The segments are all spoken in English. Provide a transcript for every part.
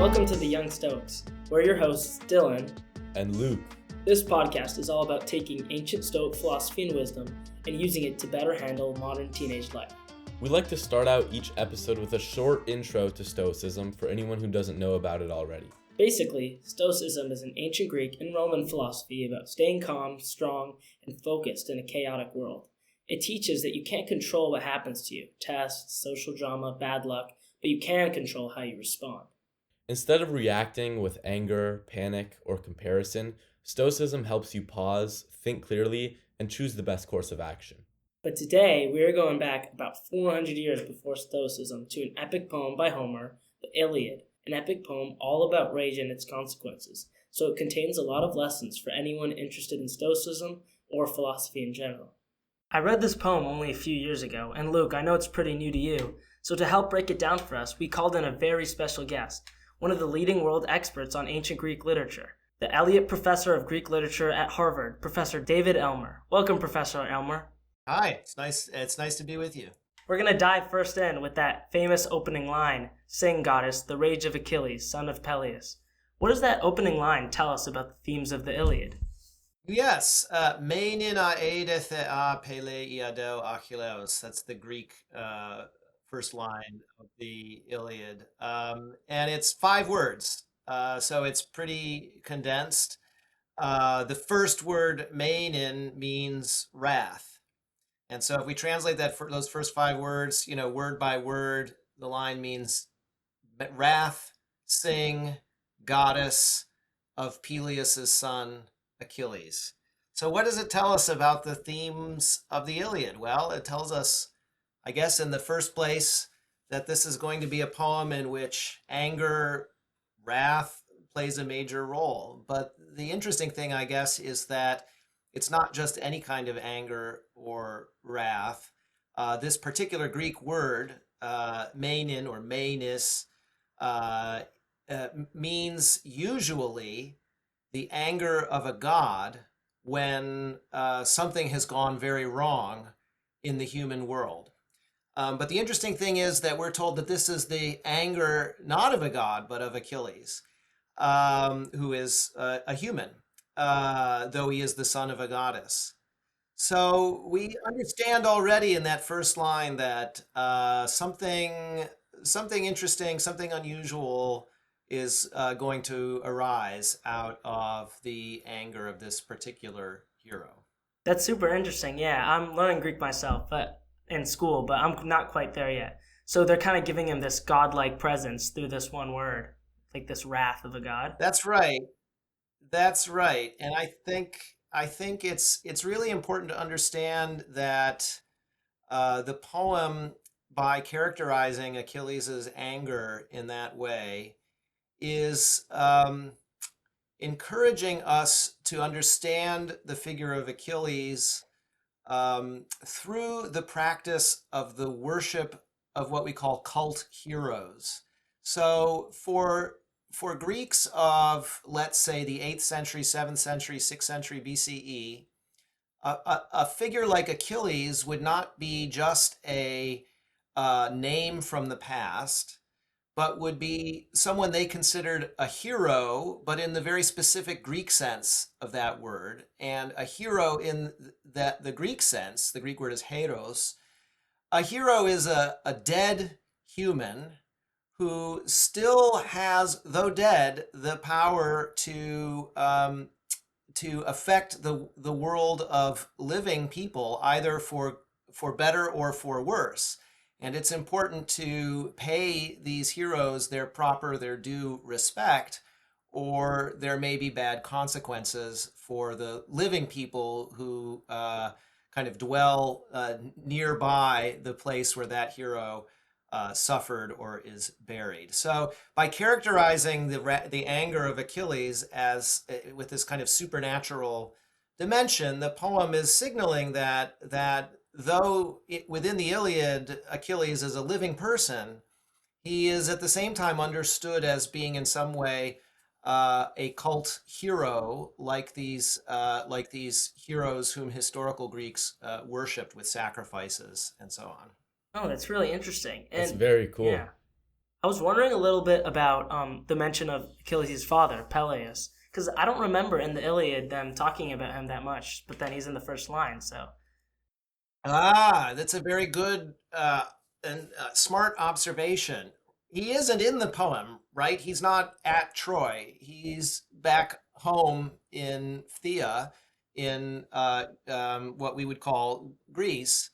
Welcome to the Young Stoics. We're your hosts, Dilan and Luke. This podcast is all about taking ancient Stoic philosophy and wisdom and using it to better handle modern teenage life. We like to start out each episode with a short intro to Stoicism for anyone who doesn't know about it already. Basically, Stoicism is an ancient Greek and Roman philosophy about staying calm, strong, and focused in a chaotic world. It teaches that you can't control what happens to you, tests, social drama, bad luck, but you can control how you respond. Instead of reacting with anger, panic, or comparison, Stoicism helps you pause, think clearly, and choose the best course of action. But today, we are going back about 400 years before Stoicism to an epic poem by Homer, the Iliad, an epic poem all about rage and its consequences, so it contains a lot of lessons for anyone interested in Stoicism or philosophy in general. I read this poem only a few years ago, and Luke, I know it's pretty new to you, so to help break it down for us, we called in a very special guest, one of the leading world experts on ancient Greek literature, the Eliot Professor of Greek Literature at Harvard, Professor David Elmer. Welcome, Professor Elmer. Hi, it's nice to be with you. We're going to dive first in with that famous opening line, "Sing, goddess, the rage of Achilles, son of Peleus." What does that opening line tell us about the themes of the Iliad? Yes, meinin aede thea Peleiado Achilles. That's the Greek first line of the Iliad. And it's 5 words, so it's pretty condensed. The first word, meinin, means wrath. And so if we translate that for those first 5 words, word by word, the line means wrath, sing, goddess of Peleus' son, Achilles. So what does it tell us about the themes of the Iliad? Well, it tells us, I guess, in the first place, that this is going to be a poem in which anger, wrath plays a major role. But the interesting thing, I guess, is that it's not just any kind of anger or wrath. This particular Greek word, meinin or menis, means usually the anger of a god when something has gone very wrong in the human world. But the interesting thing is that we're told that this is the anger not of a god, but of Achilles, who is a human, though he is the son of a goddess. So we understand already in that first line that something interesting, something unusual is going to arise out of the anger of this particular hero. That's super interesting. Yeah, I'm learning Greek myself, but in school, but I'm not quite there yet. So they're kind of giving him this godlike presence through this one word, like this wrath of a god. That's right. And I think it's really important to understand that the poem, by characterizing Achilles' anger in that way, is encouraging us to understand the figure of Achilles through the practice of the worship of what we call cult heroes. So for Greeks of, let's say, the 8th century, 7th century, 6th century BCE, a figure like Achilles would not be just a name from the past, but would be someone they considered a hero, but in the very specific Greek sense of that word. And a hero in the Greek sense, the Greek word is heros. A hero is a dead human who still has, though dead, the power to affect the world of living people, either for better or for worse. And it's important to pay these heroes their due respect, or there may be bad consequences for the living people who kind of dwell nearby the place where that hero suffered or is buried. So by characterizing the anger of Achilles as with this kind of supernatural dimension, the poem is signaling that though within the Iliad, Achilles is a living person, he is at the same time understood as being in some way a cult hero, like these heroes whom historical Greeks worshipped with sacrifices and so on. Oh, that's really interesting. That's very cool. Yeah. I was wondering a little bit about the mention of Achilles' father, Peleus, because I don't remember in the Iliad them talking about him that much, but then he's in the first line, so. That's a very good and smart observation. He isn't in the poem, right? He's not at Troy. He's back home in Phthia, in what we would call Greece.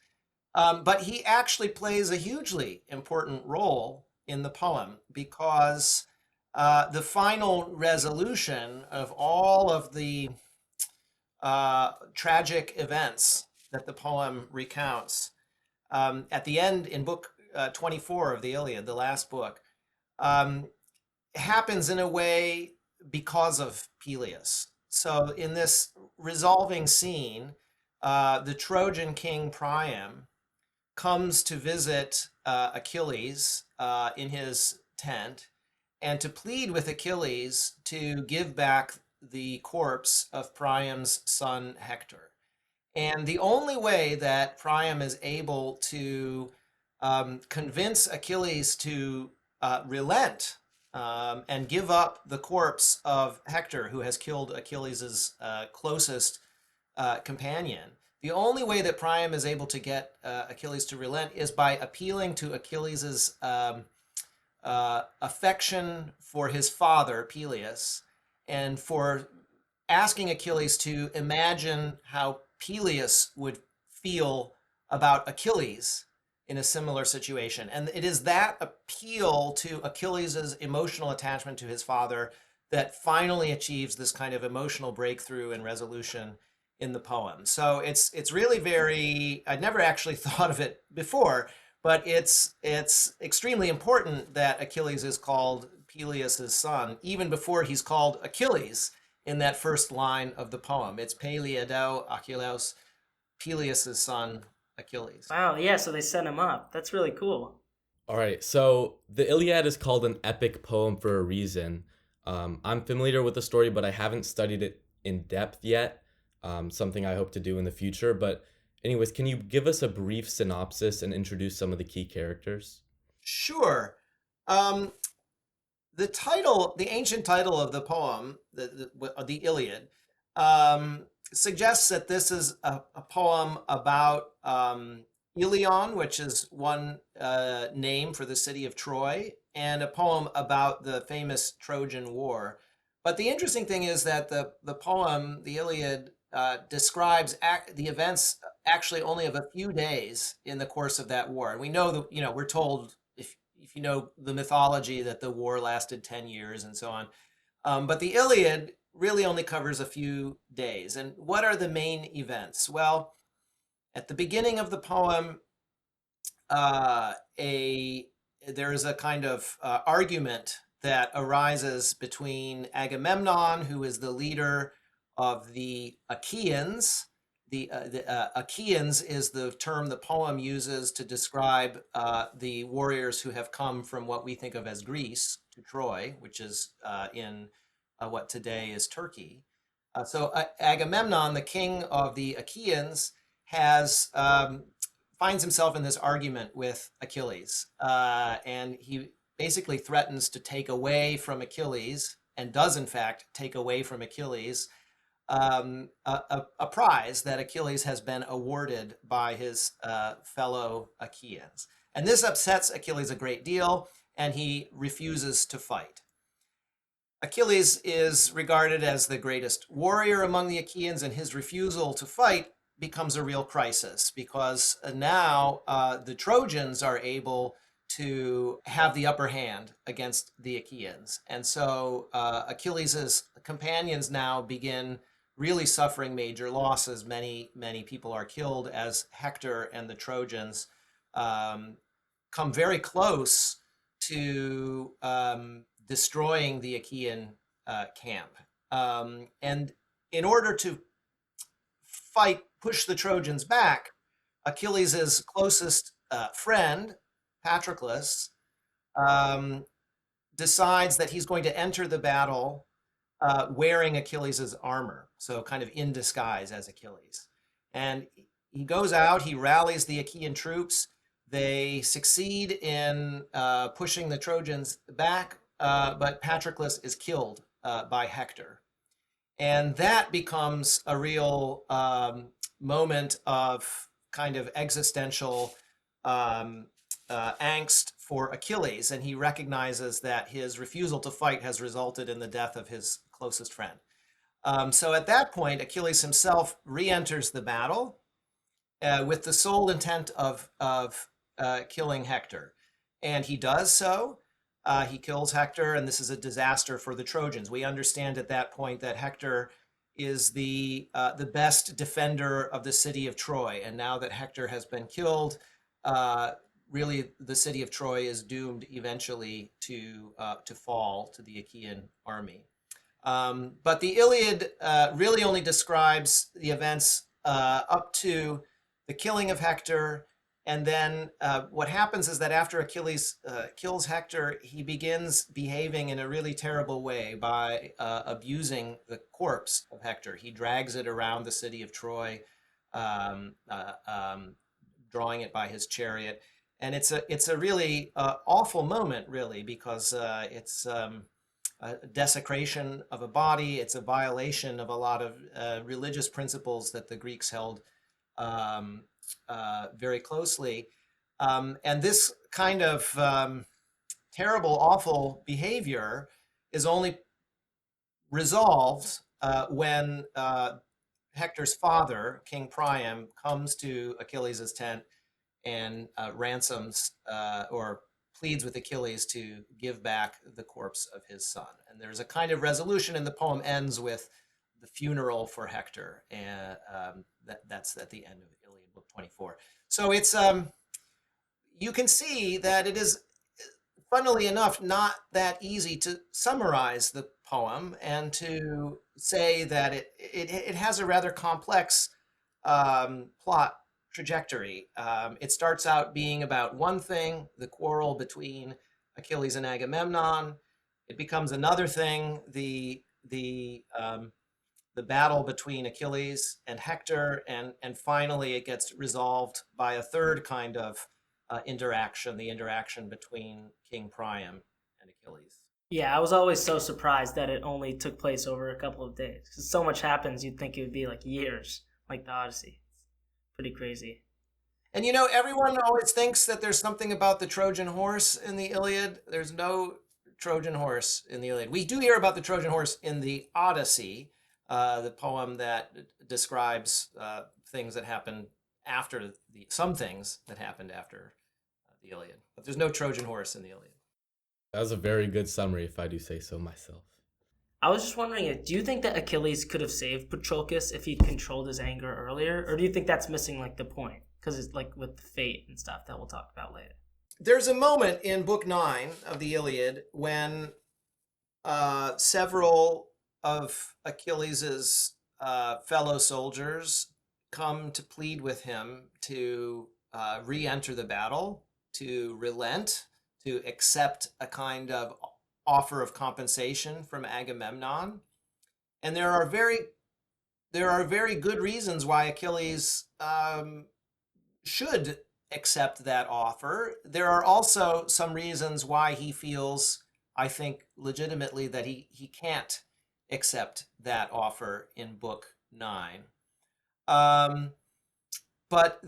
But he actually plays a hugely important role in the poem because the final resolution of all of the tragic events that the poem recounts at the end in book 24 of the Iliad, the last book, um, happens in a way because of Peleus. So in this resolving scene, the Trojan king Priam comes to visit Achilles in his tent and to plead with Achilles to give back the corpse of Priam's son Hector. And the only way that Priam is able to convince Achilles to relent and give up the corpse of Hector, who has killed Achilles' closest companion, the only way that Priam is able to get Achilles to relent is by appealing to Achilles' affection for his father, Peleus, and for asking Achilles to imagine how Peleus would feel about Achilles in a similar situation. And it is that appeal to Achilles' emotional attachment to his father that finally achieves this kind of emotional breakthrough and resolution in the poem. So it's really very, I'd never actually thought of it before, but it's extremely important that Achilles is called Peleus' son, even before he's called Achilles in that first line of the poem. It's Peleidou Achilleus, Peleus' son, Achilles. Wow, yeah, so they set him up. That's really cool. All right, so the Iliad is called an epic poem for a reason. I'm familiar with the story, but I haven't studied it in depth yet. Something I hope to do in the future. But anyways, can you give us a brief synopsis and introduce some of the key characters? Sure. The title, the ancient title of the poem, the Iliad, suggests that this is a poem about Ilion, which is one name for the city of Troy, and a poem about the famous Trojan War. But the interesting thing is that the poem, the Iliad, describes the events actually only of a few days in the course of that war. And we know that, we're told, if you know the mythology, that the war lasted 10 years and so on. But the Iliad really only covers a few days. And what are the main events? Well, at the beginning of the poem, there is a kind of argument that arises between Agamemnon, who is the leader of the Achaeans. The Achaeans is the term the poem uses to describe the warriors who have come from what we think of as Greece to Troy, which is in what today is Turkey. So Agamemnon, the king of the Achaeans, finds himself in this argument with Achilles, and he basically threatens to take away from Achilles, and does in fact take away from Achilles, a prize that Achilles has been awarded by his fellow Achaeans. And this upsets Achilles a great deal, and he refuses to fight. Achilles is regarded as the greatest warrior among the Achaeans, and his refusal to fight becomes a real crisis because now the Trojans are able to have the upper hand against the Achaeans. And so Achilles' companions now begin really suffering major losses. Many people are killed as Hector and the Trojans come very close to destroying the Achaean camp. And in order to push the Trojans back, Achilles' closest friend, Patroclus, decides that he's going to enter the battle wearing Achilles' armor, so kind of in disguise as Achilles. And he goes out, he rallies the Achaean troops, They succeed in pushing the Trojans back, but Patroclus is killed by Hector. And that becomes a real moment of kind of existential angst for Achilles. And he recognizes that his refusal to fight has resulted in the death of his closest friend. So at that point, Achilles himself re-enters the battle with the sole intent of killing Hector. And he does so. He kills Hector, and this is a disaster for the Trojans. We understand at that point that Hector is the best defender of the city of Troy. And now that Hector has been killed, really the city of Troy is doomed eventually to fall to the Achaean army. But the Iliad really only describes the events up to the killing of Hector. And then what happens is that after Achilles kills Hector, he begins behaving in a really terrible way by abusing the corpse of Hector. He drags it around the city of Troy, drawing it by his chariot. And it's a really awful moment, really, because it's a desecration of a body. It's a violation of a lot of religious principles that the Greeks held very closely. And this kind of terrible, awful behavior is only resolved when Hector's father, King Priam, comes to Achilles' tent and ransoms or pleads with Achilles to give back the corpse of his son. And there's a kind of resolution, and the poem ends with the funeral for Hector, and that's at the end of Iliad, book 24. So it's you can see that it is, funnily enough, not that easy to summarize the poem and to say that it has a rather complex plot trajectory. It starts out being about one thing, the quarrel between Achilles and Agamemnon. It becomes another thing, the battle between Achilles and Hector, and finally it gets resolved by a third kind of interaction, the interaction between King Priam and Achilles. Yeah, I was always so surprised that it only took place over a couple of days. Because so much happens, you'd think it would be like years, like the Odyssey. Pretty crazy. And everyone always thinks that there's something about the Trojan horse in the Iliad. There's no Trojan horse in the Iliad. We do hear about the Trojan horse in the Odyssey, the poem that describes things that happened after some things that happened after the Iliad. But there's no Trojan horse in the Iliad. That was a very good summary, if I do say so myself. I was just wondering, do you think that Achilles could have saved Patroclus if he'd controlled his anger earlier? Or do you think that's missing like the point? Because it's like with the fate and stuff that we'll talk about later. There's a moment in book 9 of the Iliad when several of Achilles' fellow soldiers come to plead with him to re-enter the battle, to relent, to accept a kind of offer of compensation from Agamemnon. And there are very good reasons why Achilles should accept that offer. There are also some reasons why he feels, I think, legitimately that he can't accept that offer in book 9. But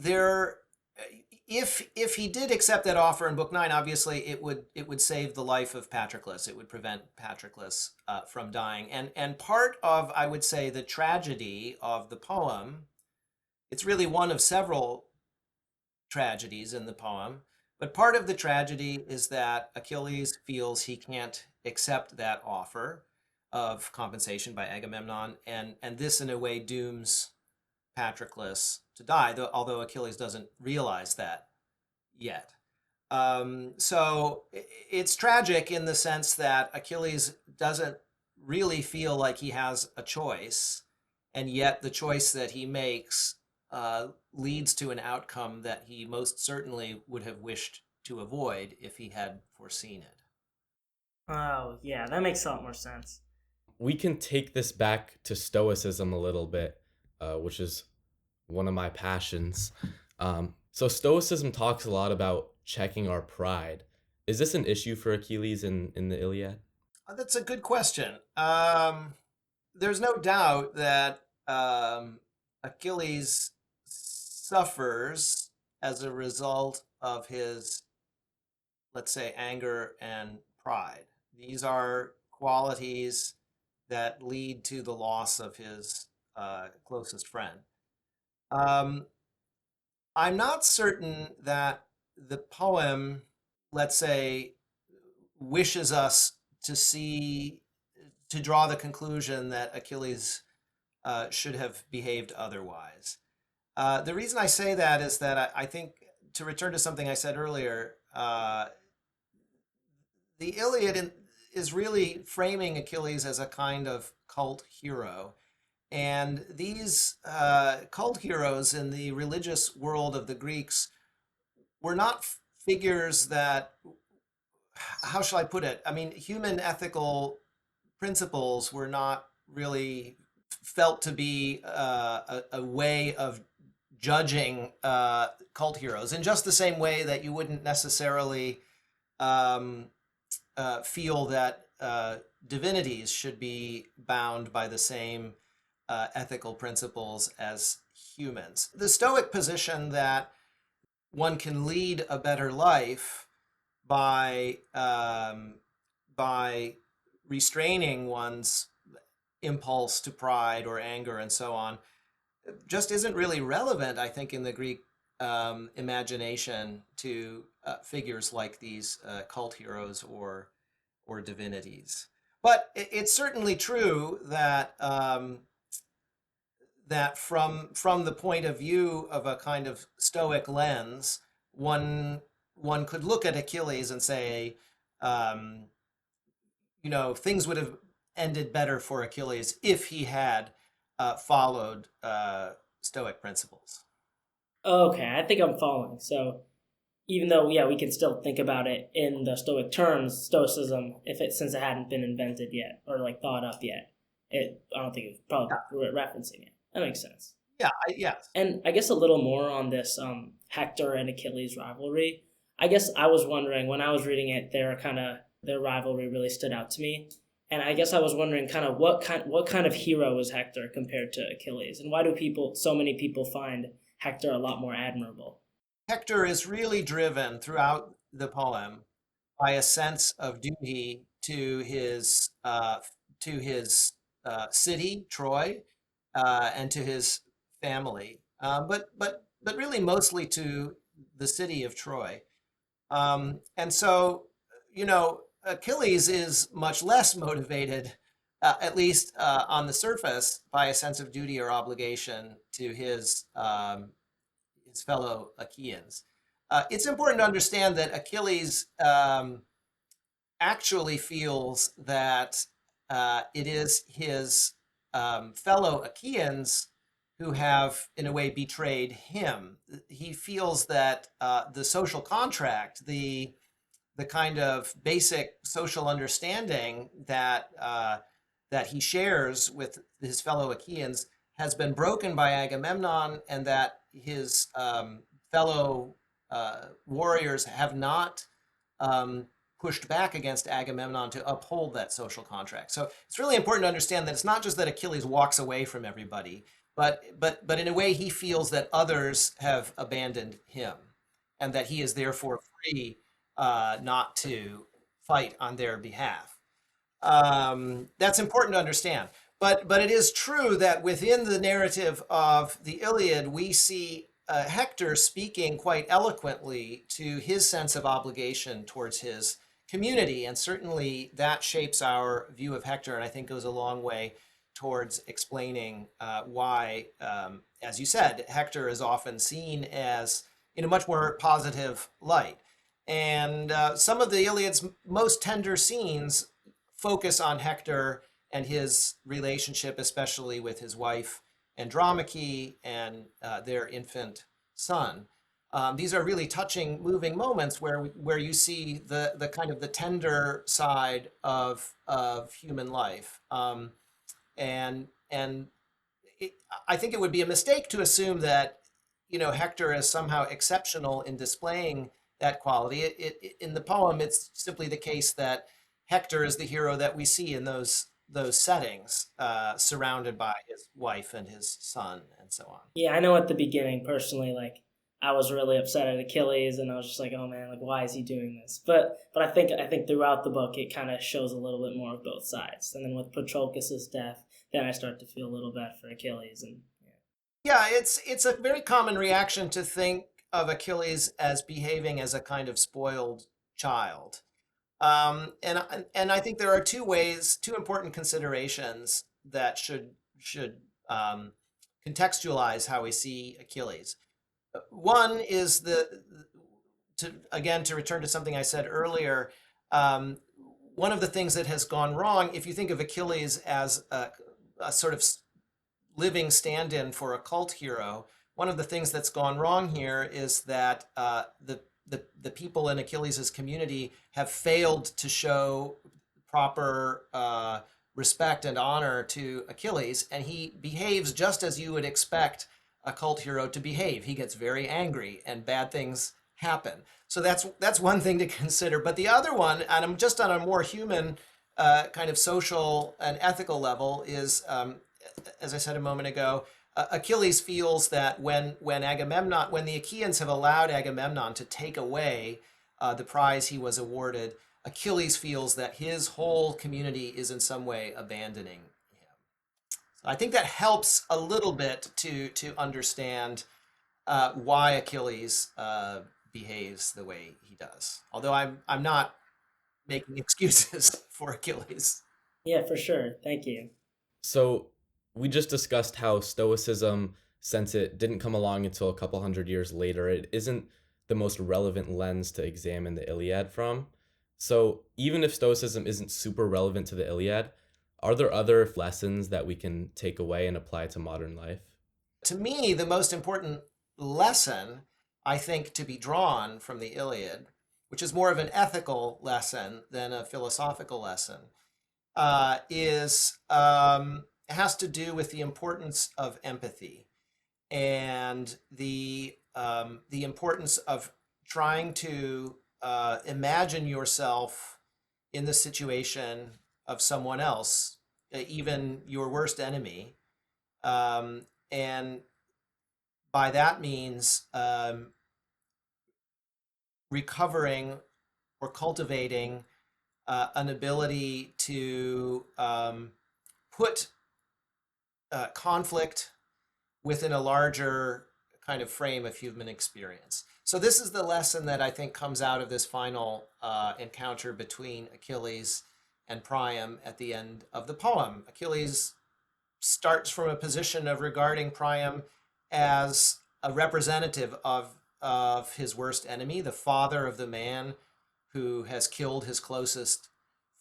if he did accept that offer in book 9, obviously it would save the life of Patroclus. It would prevent Patroclus from dying. And part of, I would say, the tragedy of the poem, it's really one of several tragedies in the poem, but part of the tragedy is that Achilles feels he can't accept that offer of compensation by Agamemnon, and this in a way dooms Patroclus to die, although Achilles doesn't realize that yet. So it's tragic in the sense that Achilles doesn't really feel like he has a choice, and yet the choice that he makes leads to an outcome that he most certainly would have wished to avoid if he had foreseen it. Oh, yeah, that makes a lot more sense. We can take this back to Stoicism a little bit, which is one of my passions. So Stoicism talks a lot about checking our pride. Is this an issue for Achilles in the Iliad? That's a good question. There's no doubt that Achilles suffers as a result of his, let's say, anger and pride. These are qualities that lead to the loss of his closest friend. Um, I'm not certain that the poem, let's say, wishes us to see, to draw the conclusion that Achilles should have behaved otherwise. The reason I say that is that I think, to return to something I said earlier, the is really framing Achilles as a kind of cult hero. And these cult heroes in the religious world of the Greeks were not figures that, how shall I put it? I mean, human ethical principles were not really felt to be a way of judging cult heroes in just the same way that you wouldn't necessarily um, feel that divinities should be bound by the same ethical principles as humans. The Stoic position that one can lead a better life by restraining one's impulse to pride or anger and so on just isn't really relevant, I think, in the Greek imagination to figures like these cult heroes or divinities. But it's certainly true that that from the point of view of a kind of Stoic lens, one could look at Achilles and say, um, things would have ended better for Achilles if he had followed Stoic principles. Okay, I think I'm following. So even though, yeah, we can still think about it in the Stoic terms, Stoicism, if it since it hadn't been invented yet or like thought up yet, I don't think it's probably referencing it. That makes sense. Yeah, yeah. And I guess a little more on this Hector and Achilles rivalry. I guess I was wondering when I was reading it, their rivalry really stood out to me. And I guess I was wondering kind of what kind of hero is Hector compared to Achilles, and why do so many people find Hector a lot more admirable? Hector is really driven throughout the poem by a sense of duty to his city, Troy, and to his family, but really mostly to the city of Troy. And so, Achilles is much less motivated, at least on the surface, by a sense of duty or obligation to his fellow Achaeans. It's important to understand that Achilles actually feels that it is his fellow Achaeans who have, in a way, betrayed him. He feels that the social contract, the kind of basic social understanding that that he shares with his fellow Achaeans has been broken by Agamemnon, and that his fellow warriors have not pushed back against Agamemnon to uphold that social contract. So it's really important to understand that it's not just that Achilles walks away from everybody, but in a way he feels that others have abandoned him, and that he is therefore free not to fight on their behalf. That's important to understand. But it is true that within the narrative of the Iliad, we see Hector speaking quite eloquently to his sense of obligation towards his community. And certainly that shapes our view of Hector, and I think goes a long way towards explaining why, as you said, Hector is often seen as in a much more positive light. And some of the Iliad's most tender scenes focus on Hector and his relationship, especially with his wife Andromache and their infant son. These are really touching, moving moments where you see the kind of the tender side of human life. And I think it would be a mistake to assume that Hector is somehow exceptional in displaying that quality. In the poem, it's simply the case that Hector is the hero that we see in those settings, surrounded by his wife and his son and so on. Yeah, I know at the beginning, personally, like, I was really upset at Achilles, and I was just like, oh man, like, why is he doing this? But I think throughout the book, it kind of shows a little bit more of both sides. And then with Patroclus' death, then I start to feel a little bad for Achilles, and Yeah, it's a very common reaction to think of Achilles as behaving as a kind of spoiled child. And I think there are two important considerations that should contextualize how we see Achilles. One is to return to something I said earlier. One of the things that has gone wrong, if you think of Achilles as a sort of living stand-in for a cult hero, one of the things that's gone wrong here is that the people in Achilles' community have failed to show proper respect and honor to Achilles, and he behaves just as you would expect a cult hero to behave. He gets very angry, and bad things happen. So that's one thing to consider. But the other one, and I'm just on a more human kind of social and ethical level, is as I said a moment ago, Achilles feels that when the Achaeans have allowed Agamemnon to take away the prize he was awarded, Achilles feels that his whole community is in some way abandoning him. So I think that helps a little bit to understand why Achilles behaves the way he does. Although I'm not making excuses for Achilles. yeah, for sure. Thank you. So we just discussed how Stoicism, since it didn't come along until a couple hundred years later, it isn't the most relevant lens to examine the Iliad from. So even if Stoicism isn't super relevant to the Iliad, are there other lessons that we can take away and apply to modern life? To me, the most important lesson, I think, to be drawn from the Iliad, which is more of an ethical lesson than a philosophical lesson, has to do with the importance of empathy and the importance of trying to imagine yourself in the situation of someone else, even your worst enemy, and by that means recovering or cultivating an ability to put conflict within a larger kind of frame of human experience. So this is the lesson that I think comes out of this final encounter between Achilles and Priam at the end of the poem. Achilles starts from a position of regarding Priam as a representative of his worst enemy, the father of the man who has killed his closest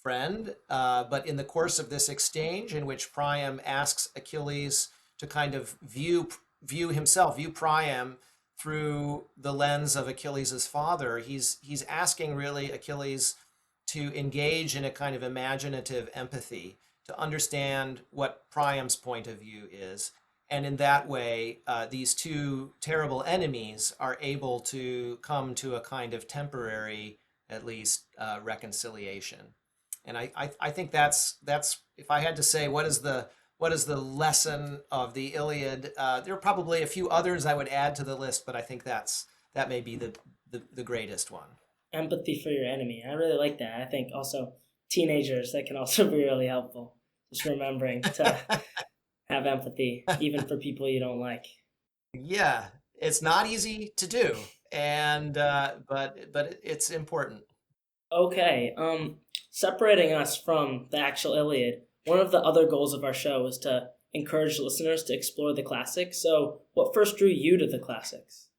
friend. But in the course of this exchange, in which Priam asks Achilles to kind of view Priam through the lens of Achilles' father, he's asking really Achilles to engage in a kind of imaginative empathy, to understand what Priam's point of view is. And in that way, these two terrible enemies are able to come to a kind of temporary, at least, reconciliation. And I think that's if I had to say what is the lesson of the Iliad, there are probably a few others I would add to the list, but I think that may be the greatest one. Empathy for your enemy. I really like that. I think also teenagers, that can also be really helpful. Just remembering to have empathy, even for people you don't like. Yeah, it's not easy to do, and but it's important. Okay, separating us from the actual Iliad, one of the other goals of our show is to encourage listeners to explore the classics. So, what first drew you to the classics?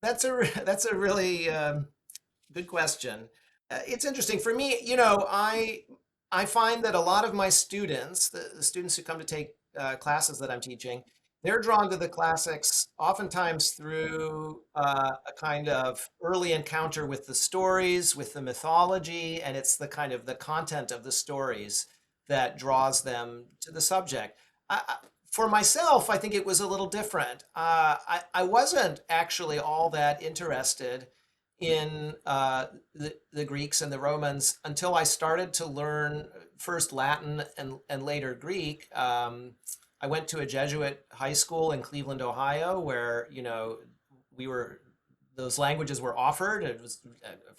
That's a really good question. It's interesting for me. I find that a lot of my students, the students who come to take classes that I'm teaching, they're drawn to the classics oftentimes through a kind of early encounter with the stories, with the mythology, and it's the content of the stories that draws them to the subject. For myself, I think it was a little different. I wasn't actually all that interested in the Greeks and the Romans until I started to learn first Latin and later Greek. I went to a Jesuit high school in Cleveland, Ohio, where, we were those languages were offered. I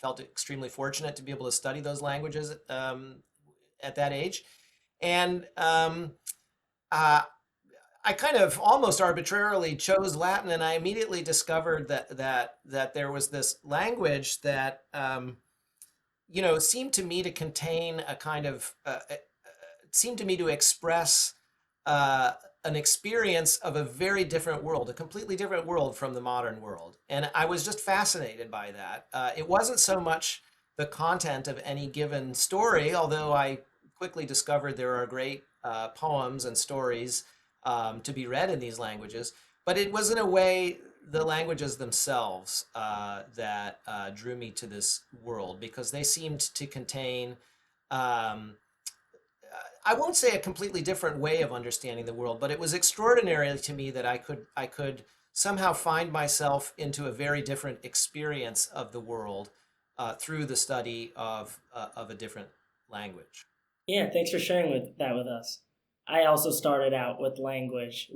felt extremely fortunate to be able to study those languages at that age, and uh, I kind of almost arbitrarily chose Latin, and I immediately discovered that there was this language that seemed to me to contain a kind of seemed to me to express uh, an experience of a very different world, a completely different world from the modern world, and I was just fascinated by that. It wasn't so much the content of any given story, although I quickly discovered there are great poems and stories to be read in these languages. But it was, in a way, the languages themselves that drew me to this world, because they seemed to contain, um, I won't say a completely different way of understanding the world, but it was extraordinary to me that I could somehow find myself into a very different experience of the world through the study of a different language. Yeah, thanks for sharing that with us. I also started out with language.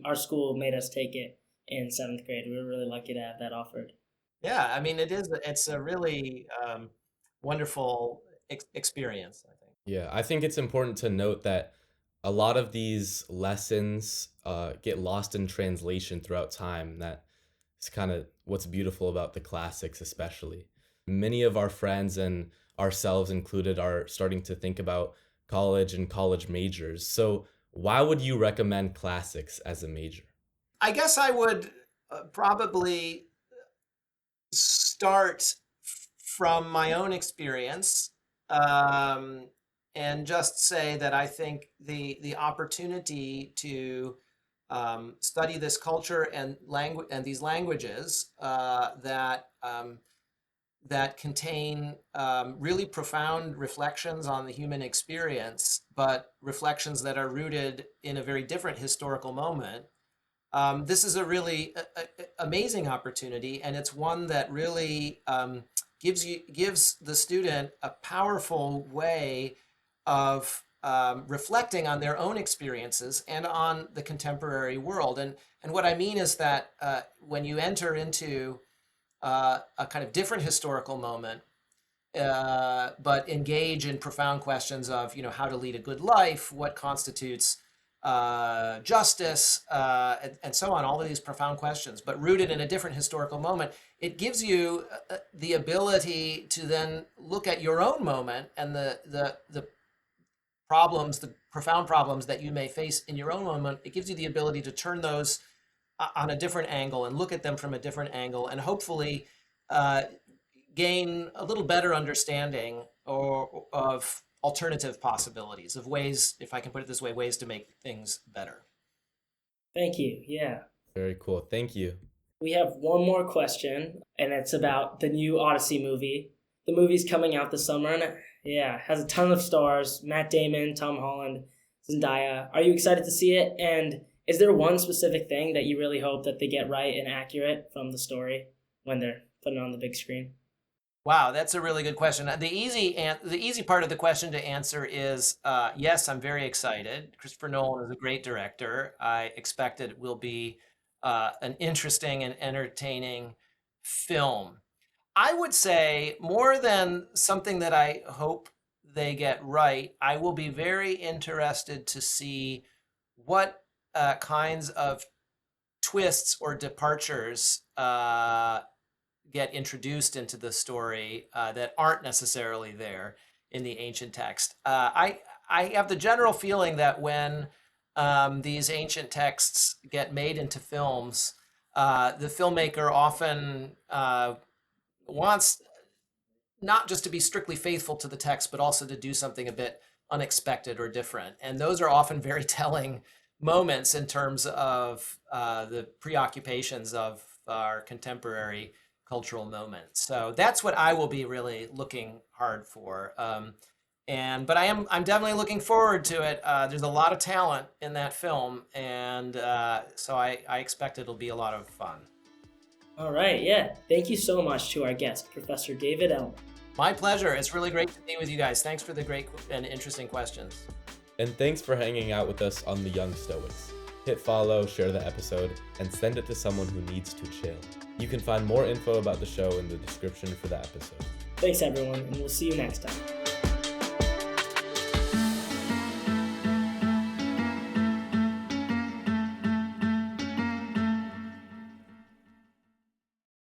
Our school made us take it in seventh grade. We were really lucky to have that offered. Yeah, I mean, it's a really wonderful experience, I think. Yeah, I think it's important to note that a lot of these lessons get lost in translation throughout time. That is kind of what's beautiful about the classics, especially. Many of our friends and ourselves included are starting to think about college and college majors. So, why would you recommend classics as a major? I guess I would probably start from my own experience, um, and just say that I think the opportunity to study this culture and language and these languages that contain really profound reflections on the human experience, but reflections that are rooted in a very different historical moment. This is a really amazing opportunity, and it's one that really gives the student a powerful way of reflecting on their own experiences and on the contemporary world. And what I mean is that when you enter into a kind of different historical moment, but engage in profound questions of, how to lead a good life, what constitutes justice, and so on, all of these profound questions, but rooted in a different historical moment. It gives you the ability to then look at your own moment and the problems, the profound problems that you may face in your own moment. It gives you the ability to turn those on a different angle and look at them from a different angle, and hopefully uh, gain a little better understanding of alternative possibilities, of ways, if I can put it this way, ways to make things better. Thank you. Yeah. Very cool. Thank you. We have one more question, and it's about the new Odyssey movie. The movie's coming out this summer, and yeah, has a ton of stars: Matt Damon, Tom Holland, Zendaya. Are you excited to see it? And is there one specific thing that you really hope that they get right and accurate from the story when they're putting it on the big screen? Wow, that's a really good question. The easy part of the question to answer is yes, I'm very excited. Christopher Nolan is a great director. I expect it will be an interesting and entertaining film. I would say, more than something that I hope they get right, I will be very interested to see what kinds of twists or departures get introduced into the story that aren't necessarily there in the ancient text. I have the general feeling that when these ancient texts get made into films, the filmmaker often wants not just to be strictly faithful to the text, but also to do something a bit unexpected or different. And those are often very telling moments in terms of the preoccupations of our contemporary cultural moment. So that's what I will be really looking hard for. But I'm definitely looking forward to it. There's a lot of talent in that film, and so I expect it'll be a lot of fun. All right, yeah. Thank you so much to our guest, Professor David Elmer. My pleasure. It's really great to be with you guys. Thanks for the great and interesting questions. And thanks for hanging out with us on the Young Stoics. Hit follow, share the episode, and send it to someone who needs to chill. You can find more info about the show in the description for the episode. Thanks, everyone, and we'll see you next time.